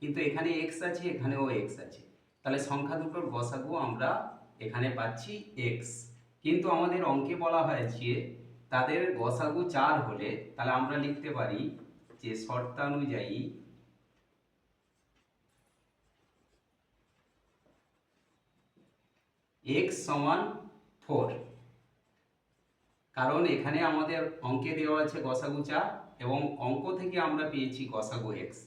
কিন্তু এখানে এক্স আছে, এখানেও এক্স আছে, তাহলে সংখ্যা দুটোর গসাগু আমরা এখানে পাচ্ছি এক্স। কিন্তু আমাদের অঙ্কে বলা হয়েছে তাদের গসাগু 4 হলে তাহলে আমরা লিখতে পারি যে শর্তানুযায়ী এক্স সমান 4। কারণ এখানে আমাদের অঙ্কে দেওয়া আছে গসাগু 4 এবং অঙ্ক থেকে আমরা পেয়েছি গসাগু x.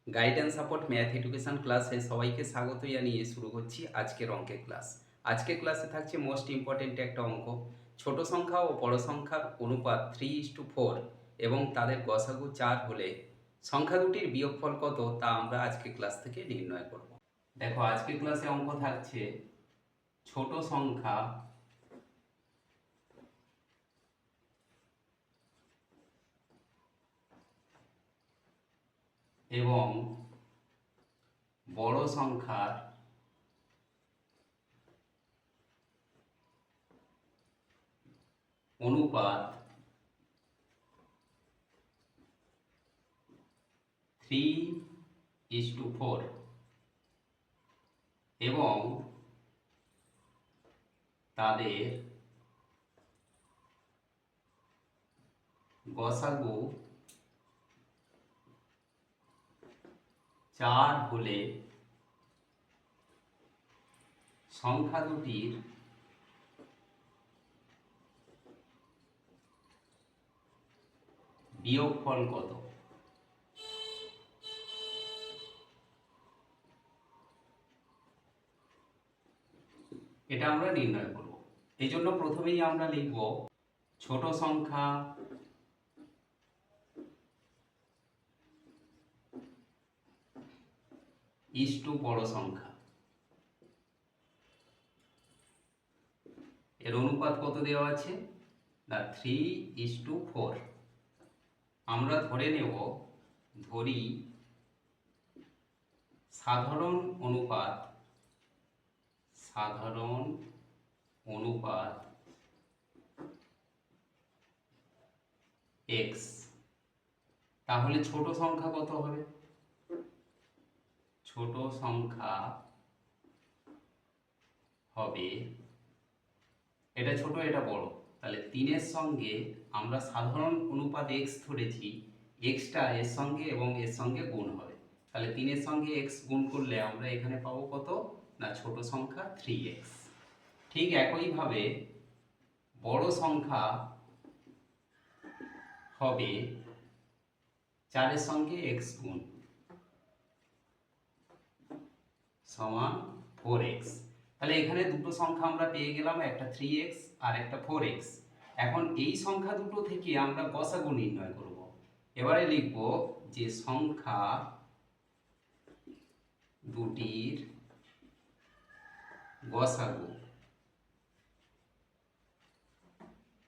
Guidance support math education ক্লাসে সবাইকে স্বাগত জানিয়ে শুরু করছি আজকের অঙ্কের ক্লাস। আজকের ক্লাসে থাকছে মোস্ট ইম্পর্টেন্ট একটা অঙ্ক, ছোট সংখ্যা ও বড় সংখ্যার অনুপাত 3:4 এবং তাদের গসাগু 4 হলে সংখ্যা দুটির বিয়োগফল কত তা আমরা আজকের ক্লাস থেকে নির্ণয় করব। দেখো আজকের ক্লাসে অঙ্ক থাকছে ছোট সংখ্যা এবং বড় সংখ্যার অনুপাত 3:4 এবং তাদের গসাগু 4 হলে সংখ্যা দুটির বিয়োগফল কত। এটা আমরা নির্ণয় করব। এই জন্য প্রথমেই আমরা লিখব ছোট সংখ্যা ইস্টু বড় সংখ্যা, এর অনুপাত কত দেওয়া আছে না 3:4। আমরা ধরে নেব, ধরি সাধারণ অনুপাত x। তাহলে ছোট সংখ্যা কত হবে? ছোট সংখ্যা হবে, এটা ছোট এটা বড়, তাহলে 3-এর সঙ্গে আমরা সাধারণ অনুপাত x ধরেছি, xটা এর সঙ্গে এবং এর সঙ্গে গুণ হবে, তাহলে 3-এর সঙ্গে x গুণ করলে আমরা এখানে পাবো কত না ছোট সংখ্যা 3x। ঠিক একইভাবে বড় সংখ্যা হবে 4-এর সঙ্গে x গুণ সমান 4x। তাহলে এখানে দুটো সংখ্যা আমরা পেয়ে গেলাম, একটা 3x আর একটা 4x। এখন এই সংখ্যা দুটো থেকে আমরা গসাগু নির্ণয় করব। এবারে লিখব যে সংখ্যা দুটির গসাগু।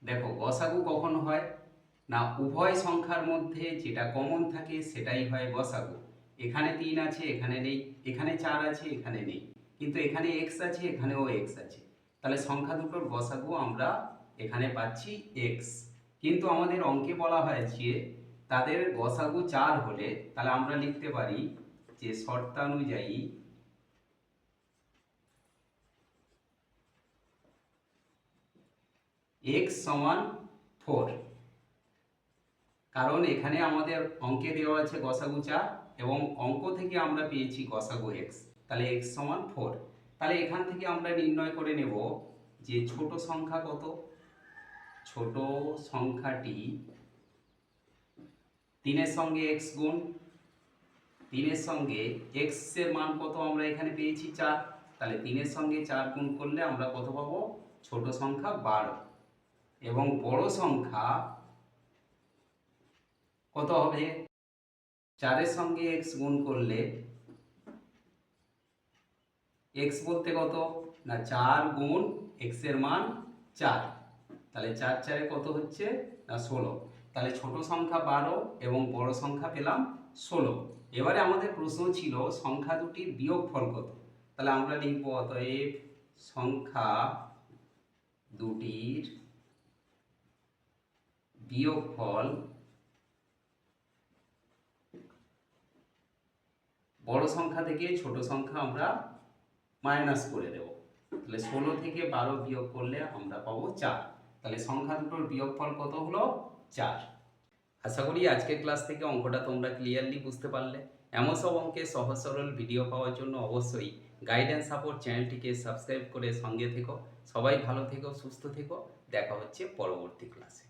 দেখো গসাগু কখন হয় না উভয় সংখ্যার মধ্যে যেটা কমন থাকে সেটাই হয় গসাগু। এখানে 3 আছে, এখানে নেই, এখানে 4 আছে, এখানে নেই, কিন্তু এখানে x আছে, এখানেও x আছে, তাহলে সংখ্যা দুটোর গসাগু আমরা এখানে পাচ্ছি x। কিন্তু আমাদের অঙ্কে বলা হয়েছে তাদের গসাগু 4 হলে তাহলে আমরা লিখতে পারি যে শর্তানুযায়ী x সমান 4। কারণ এখানে আমাদের অঙ্কে দেওয়া আছে গসাগু 4 এবং অঙ্ক থেকে আমরা পেয়েছি গসাগু x, তাহলে x সমান 4। তাহলে এখান থেকে আমরা নির্ণয় করে নেব যে ছোট সংখ্যা কত। ছোট সংখ্যাটি 3-এর সঙ্গে x গুণ, 3-এর সঙ্গে x এর মান কত আমরা এখানে পেয়েছি 4, তাহলে 3-এর সঙ্গে 4 গুণ করলে আমরা কত পাবো ছোট সংখ্যা 12। এবং বড় সংখ্যা কত হবে 4-এর সঙ্গে x গুণ করলে x বলতে কত না 4 গুণ x এর মান 4, তাহলে 4 4 কত হচ্ছে না 16। তাহলে ছোট সংখ্যা 12 এবং বড় সংখ্যা পেলাম 16। এবারে আমাদের প্রশ্ন ছিল সংখ্যা দুটির বিয়োগফল কত। তাহলে আমরা লিখব অতএব সংখ্যা দুটির বিয়োগফল বড় সংখ্যা থেকে ছোট সংখ্যা আমরা মাইনাস করে দেব। তাহলে 16 থেকে 12 বিয়োগ করলে আমরা পাবো 4। তাহলে সংখ্যা দুটোর বিয়োগফল কত হলো? 4। আশা করি আজকের ক্লাস থেকে অঙ্কটা তোমরা ক্লিয়ারলি বুঝতে পারলে। এমন সব অঙ্কের সহজ সরল ভিডিও পাওয়ার জন্য অবশ্যই গাইডেন্স সাপোর্ট চ্যানেলটিকে সাবস্ক্রাইব করে সঙ্গে থেকো। সবাই ভালো থেকো, সুস্থ থেকো। দেখা হচ্ছে পরবর্তী ক্লাসে।